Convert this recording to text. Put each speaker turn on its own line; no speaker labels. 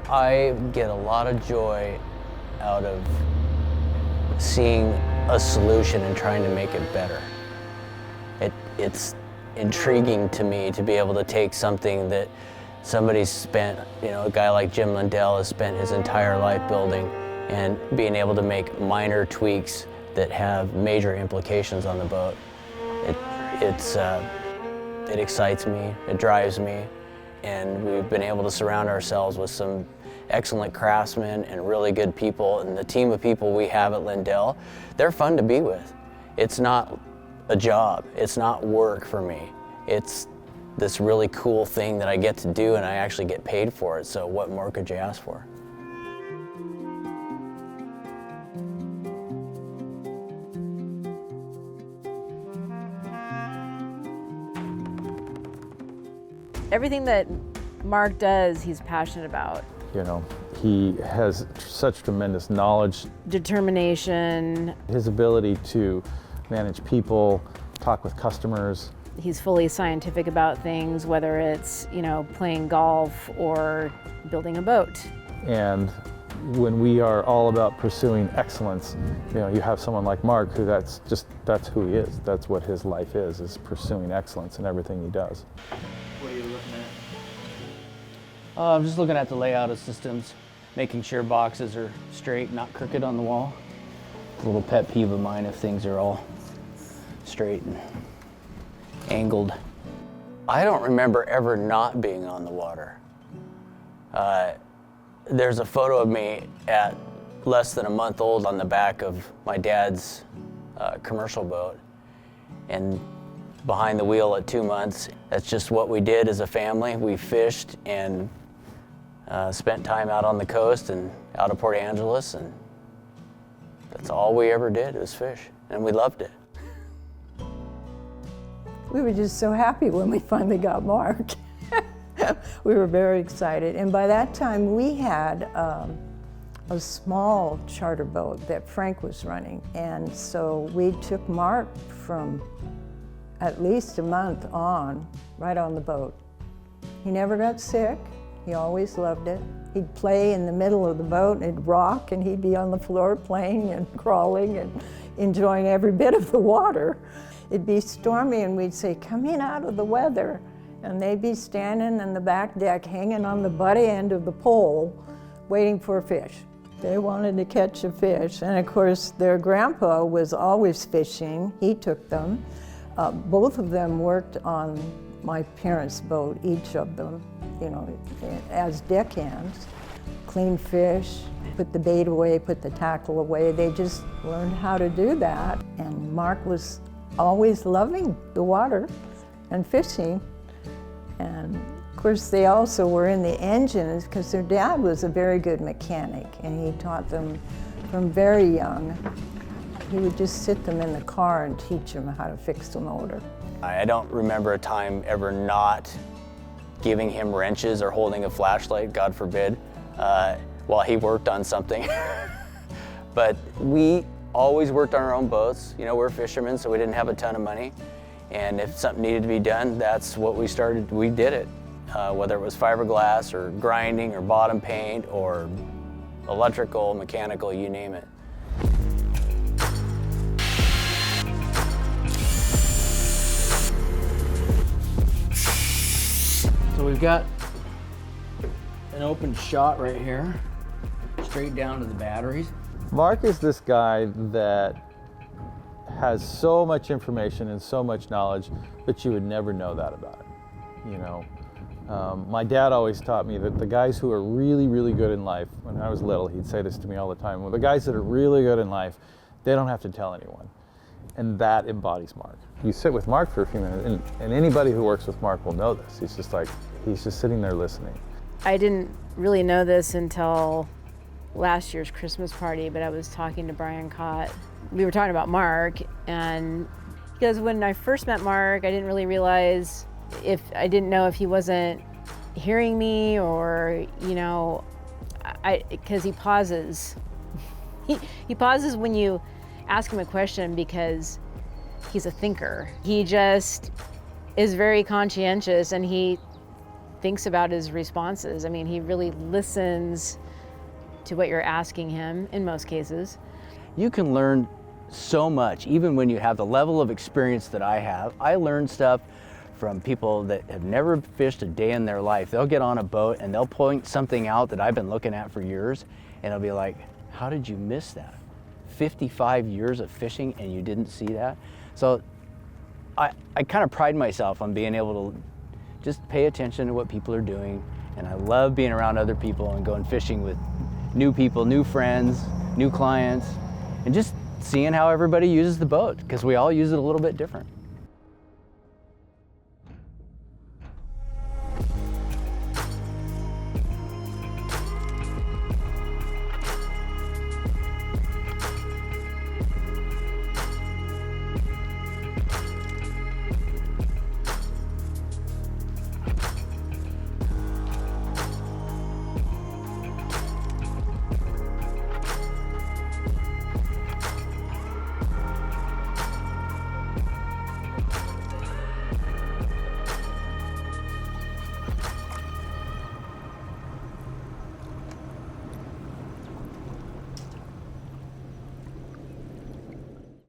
I get a lot of joy out of seeing a solution and trying to make it better. It's intriguing to me to be able to take something that somebody's spent, a guy like Jim Lindell has spent his entire life building, and being able to make minor tweaks that have major implications on the boat. It excites me, it drives me, and we've been able to surround ourselves with some excellent craftsmen and really good people, and the team of people we have at Lindell, they're fun to be with. It's not a job, it's not work for me. It's this really cool thing that I get to do, and I actually get paid for it, so what more could you ask for?
Everything that Mark does, he's passionate about.
He has such tremendous knowledge.
Determination.
His ability to manage people, talk with customers.
He's fully scientific about things, whether it's, playing golf or building a boat.
And when we are all about pursuing excellence, you have someone like Mark who that's who he is. That's what his life is pursuing excellence in everything he does.
What are you looking at? I'm just looking at the layout of systems, making sure boxes are straight, not crooked on the wall. A little pet peeve of mine if things are all straight and angled. I don't remember ever not being on the water. There's a photo of me at less than a month old on the back of my dad's commercial boat, and behind the wheel at 2 months. That's just what we did as a family. We fished and spent time out on the coast and out of Port Angeles, and that's all we ever did was fish, and we loved it.
We were just so happy when we finally got Mark. We were very excited, and by that time we had a small charter boat that Frank was running, and so we took Mark from at least a month on, right on the boat. He never got sick. He always loved it. He'd play in the middle of the boat, and it'd rock, and he'd be on the floor playing and crawling and enjoying every bit of the water. It'd be stormy, and we'd say, "Come in out of the weather." And they'd be standing on the back deck, hanging on the butt end of the pole, waiting for a fish. They wanted to catch a fish. And of course, their grandpa was always fishing. He took them. Both of them worked on my parents' boat, each of them, as deckhands. Clean fish, put the bait away, put the tackle away. They just learned how to do that. And Mark was always loving the water and fishing. And of course, they also were in the engines because their dad was a very good mechanic, and he taught them from very young. He would just sit them in the car and teach them how to fix the motor.
I don't remember a time ever not giving him wrenches or holding a flashlight, God forbid, while he worked on something. But we always worked on our own boats. We're fishermen, so we didn't have a ton of money. And if something needed to be done, that's what we started. We did it, whether it was fiberglass or grinding or bottom paint or electrical, mechanical, you name it. So we've got an open shot right here, straight down to the batteries.
Mark is this guy that has so much information and so much knowledge, but you would never know that about him. My dad always taught me that the guys who are really, really good in life, when I was little, he'd say this to me all the time, well, the guys that are really good in life, they don't have to tell anyone. And that embodies Mark. You sit with Mark for a few minutes, and anybody who works with Mark will know this. He's just sitting there listening.
I didn't really know this until last year's Christmas party, but I was talking to Brian Kott. We were talking about Mark, and because when I first met Mark, I didn't really realize I didn't know if he wasn't hearing me or, because he pauses. He pauses when you ask him a question because he's a thinker. He just is very conscientious, and he thinks about his responses. I mean, he really listens to what you're asking him in most cases.
You can learn so much, even when you have the level of experience that I have. I learn stuff from people that have never fished a day in their life. They'll get on a boat and they'll point something out that I've been looking at for years, and it'll be like, how did you miss that? 55 years of fishing and you didn't see that? So I kind of pride myself on being able to just pay attention to what people are doing, and I love being around other people and going fishing with new people, new friends, new clients, and just seeing how everybody uses the boat, because we all use it a little bit different.